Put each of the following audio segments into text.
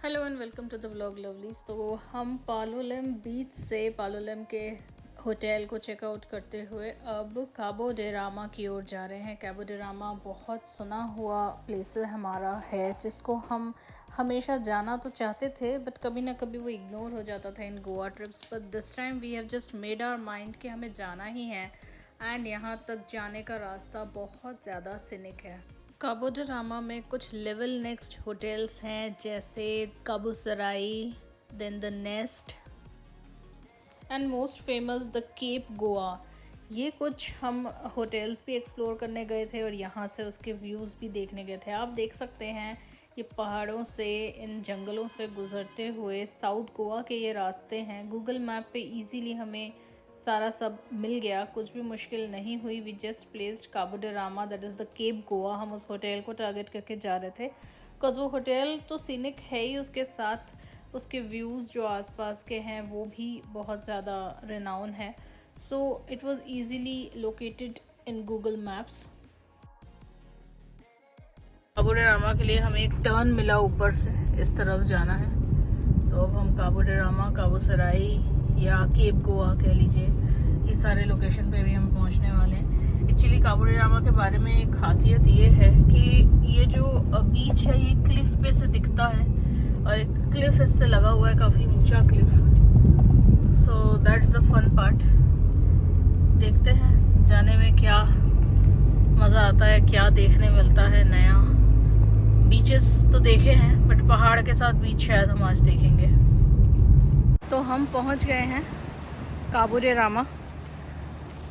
Hello and welcome to the vlog lovelies. तो हम पालोलेम बीच से पालोलेम के होटल को चेकआउट करते हुए अब काबो डे रामा की ओर जा रहे हैं। काबो डे रामा बहुत सुना हुआ प्लेस हमारा है, जिसको हम हमेशा जाना तो चाहते थे बट कभी ना कभी वो इग्नोर हो जाता था इन Goa trips. But this time we have just made our mind कि हमें जाना ही है एंड यहाँ तक जाने का रास्ता बहुत ज़्यादा सिनिक है। काबो डे रामा में कुछ लेवल नेक्स्ट होटल्स हैं, जैसे काबू सराई, then the Nest and most famous the cap Goa. ये कुछ हम होटल्स भी एक्सप्लोर करने गए थे और यहाँ से उसके व्यूज़ भी देखने गए थे। आप देख सकते हैं ये पहाड़ों से, इन जंगलों से गुजरते हुए साउथ गोवा के ये रास्ते हैं। गूगल मैप पे इजीली हमें सारा सब मिल गया, कुछ भी मुश्किल नहीं हुई। We just placed Cabo de Rama, that is the cap Goa. हम उस होटल को टारगेट करके जा रहे थे बिकॉज वो होटल तो सीनिक है ही, उसके साथ उसके व्यूज़ जो आसपास के हैं वो भी बहुत ज़्यादा रेनाउन है। So it was easily located in Google maps. काबो डे रामा के लिए हमें एक टर्न मिला, ऊपर से इस तरफ जाना है। तो अब हम काबो डे रामा, काबू सराई या केप गोवा कह लीजिए, ये सारे लोकेशन पे भी हम पहुंचने वाले हैं। एक्चुअली काबो डे रामा के बारे में एक खासियत ये है कि ये जो बीच है ये क्लिफ पे से दिखता है और एक क्लिफ इससे लगा हुआ है, काफ़ी ऊंचा cliff. So that's the fun part. देखते हैं जाने में क्या मज़ा आता है, क्या देखने मिलता है नया। बीचेस तो देखे हैं बट पहाड़ के साथ बीच शायद हम आज देखेंगे। तो हम पहुंच गए हैं काबो डे रामा।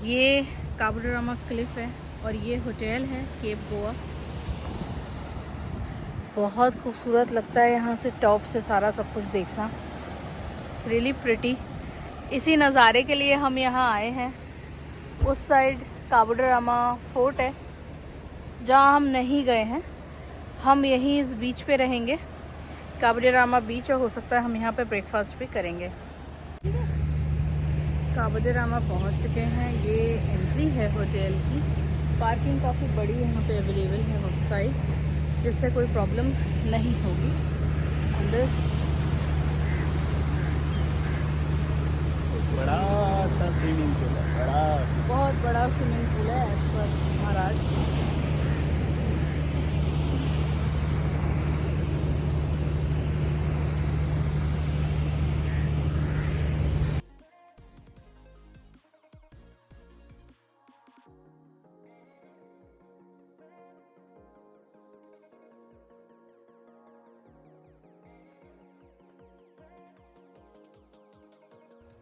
ये काबो डे रामा क्लिफ है और ये होटल है केप गोवा। बहुत खूबसूरत लगता है यहाँ से टॉप से सारा सब कुछ देखना। It's really pretty. इसी नज़ारे के लिए हम यहाँ आए हैं। उस साइड काबो डे रामा फोर्ट है जहाँ हम नहीं गए हैं। हम यहीं इस बीच पे रहेंगे, काबो डे रामा बीच, और हो सकता है हम यहाँ पे ब्रेकफास्ट भी करेंगे। काबो डे रामा पहुँच चुके हैं। ये एंट्री है होटल की। पार्किंग काफ़ी बड़ी यहाँ पे अवेलेबल है उस साइड, जिससे कोई प्रॉब्लम नहीं होगी। बड़ा सा स्विमिंग पूल है, बहुत बड़ा स्विमिंग पूल है एज पर महाराज।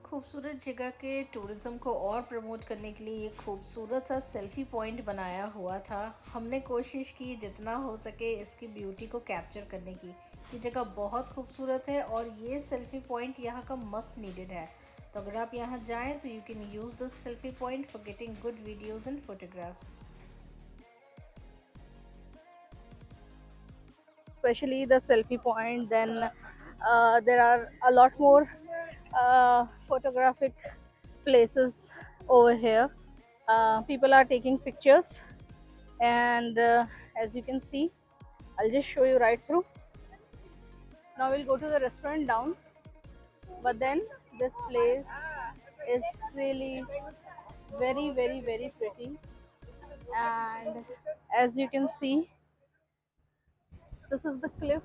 खूबसूरत जगह के टूरिज़्म को और प्रमोट करने के लिए ये खूबसूरत सा सेल्फ़ी पॉइंट बनाया हुआ था। हमने कोशिश की जितना हो सके इसकी ब्यूटी को कैप्चर करने की। ये जगह बहुत खूबसूरत है और ये सेल्फ़ी पॉइंट यहाँ का मस्ट नीडेड है। तो अगर आप यहाँ जाएं तो you can use this selfie point for getting good videos and photographs. Especially the selfie point, then there are a lot more photographic places over here. People are taking pictures and as you can see, I'll just show you right through. Now we'll go to the restaurant down, but then this place is really very pretty, and as you can see, this is the cliff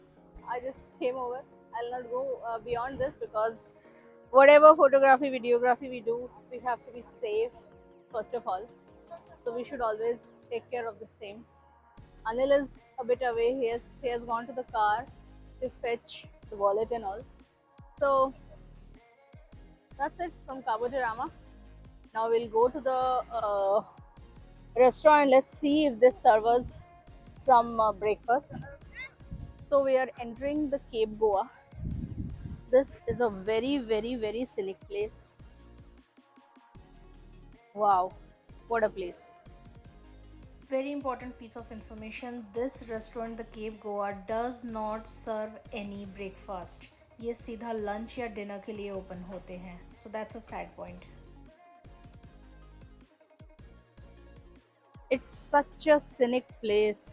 I just came over. I'll not go beyond this because whatever photography, videography we do, we have to be safe first of all. So we should always take care of the same. Anil is a bit away. He has gone to the car to fetch the wallet and all. So that's it from Cabo de Rama. Now we'll go to the restaurant. Let's see if they serve us some breakfast. So we are entering the Cape Goa. This is a very scenic place. Wow, what a place. Very important piece of information, this restaurant the Cape Goa does not serve any breakfast. ये सीधा lunch या dinner के लिए open होते हैं. So that's a sad point. It's such a scenic place.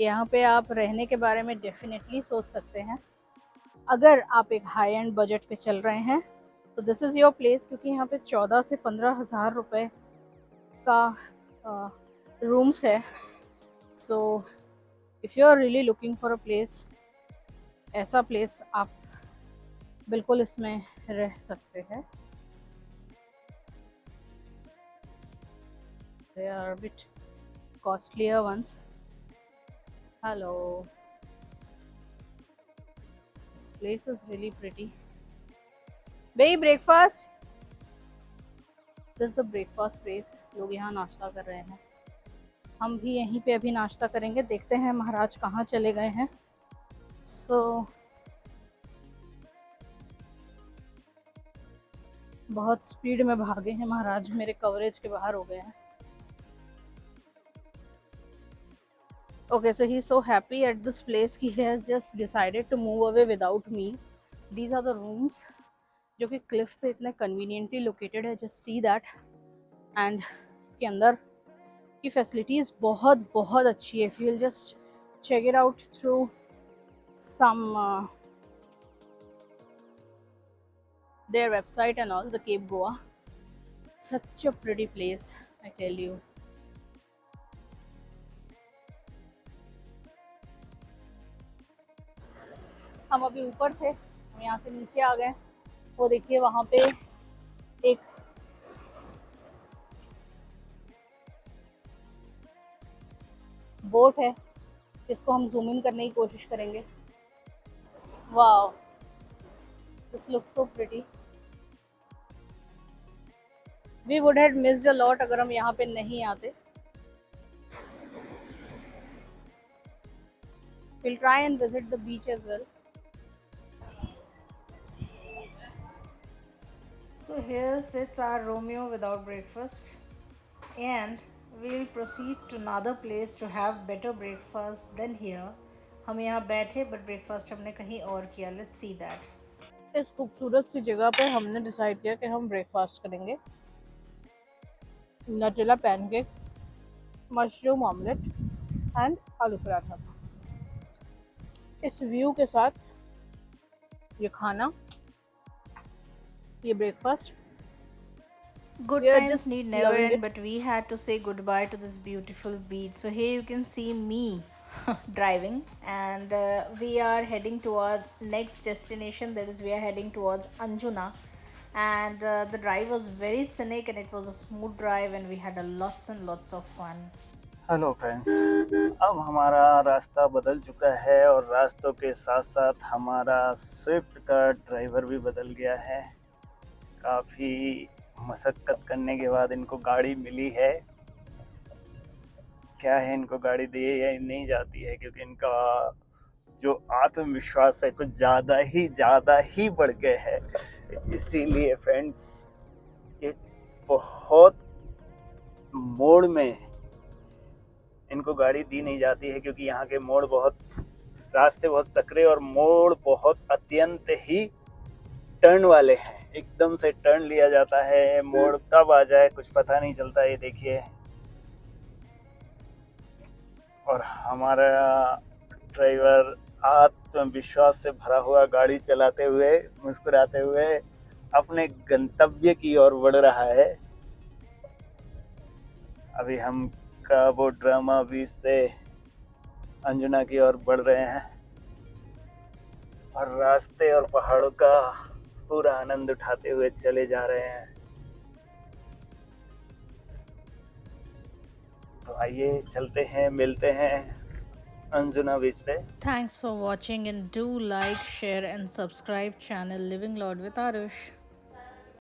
यहाँ पे आप रहने के बारे में डेफिनेटली सोच सकते हैं. अगर आप एक हाई एंड बजट पे चल रहे हैं तो दिस इज़ योर प्लेस, क्योंकि यहाँ पे 14 से 15,000 रुपये का रूम्स है. So if you are really looking for a place, ऐसा प्लेस आप बिल्कुल इसमें रह सकते हैं. They are a bit costlier ones. Hello. This place is really pretty. Baby, breakfast. This is the breakfast place. लोग यहाँ नाश्ता कर रहे हैं. हम भी यहीं पे अभी नाश्ता करेंगे. देखते हैं महाराज कहाँ चले गए हैं. So बहुत स्पीड में भागे हैं महाराज, मेरे कवरेज के बाहर हो गए हैं. Okay, so he's so happy at this place कि he has just decided to move away without me. These are the rooms जो कि क्लिफ पे इतने conveniently located है. Just see that. And इसके अंदर की facilities बहुत बहुत अच्छी है. If you'll just check it out through some their website and all, the Cape Goa. Such a pretty place, I tell you. हम अभी ऊपर थे, हम यहाँ से नीचे आ गए. वो देखिए वहाँ पे एक बोट है, जिसको हम जूम इन करने की कोशिश करेंगे. Wow, this looks so pretty. We would have missed a lot अगर हम यहाँ पे नहीं आते. Will try and visit the beach as well. So here sits our Romeo without breakfast, and we'll proceed to another place to have better breakfast than here. हम यहाँ बैठे but breakfast हमने कहीं और किया. Let's see that. इस खूबसूरत सी जगह पे हमने डिसाइड किया कि हम ब्रेकफास्ट करेंगे. Nutella pancake, mushroom omelette and aloo paratha. इस व्यू के साथ ये खाना, ये breakfast. Good times need never end, but we had to say goodbye to this beautiful beach. So here you can see me driving, and we are heading towards next destination. That is, we are heading towards Anjuna, and the drive was very scenic and it was a smooth drive, and we had a lots and lots of fun. Hello friends, अब हमारा रास्ता बदल चुका है और रास्तों के साथ साथ हमारा स्विफ्ट का ड्राइवर भी बदल गया है. काफ़ी मशक्क़त करने के बाद इनको गाड़ी मिली है. क्या है, इनको गाड़ी दी या नहीं जाती है, क्योंकि इनका जो आत्मविश्वास है कुछ ज़्यादा ही बढ़ गया है. इसीलिए फ्रेंड्स, ये बहुत मोड़ में इनको गाड़ी दी नहीं जाती है, क्योंकि यहाँ के रास्ते बहुत सकरे और मोड़ बहुत अत्यंत ही टर्न वाले हैं. एकदम से टर्न लिया जाता है, मोड़ कब आ जाए कुछ पता नहीं चलता. ये देखिए, और हमारा ड्राइवर आत्मविश्वास से भरा हुआ गाड़ी चलाते हुए, मुस्कुराते हुए अपने गंतव्य की ओर बढ़ रहा है. अभी हम काबो ड्रामा बीच से अंजुना की ओर बढ़ रहे हैं और रास्ते और पहाड़ों का पूरा आनंद उठाते हुए चले जा रहे हैं. तो आइए चलते हैं, मिलते हैं अंजुना बीच पे. Thanks for watching, and do like, share and subscribe channel Living Lord with Arush.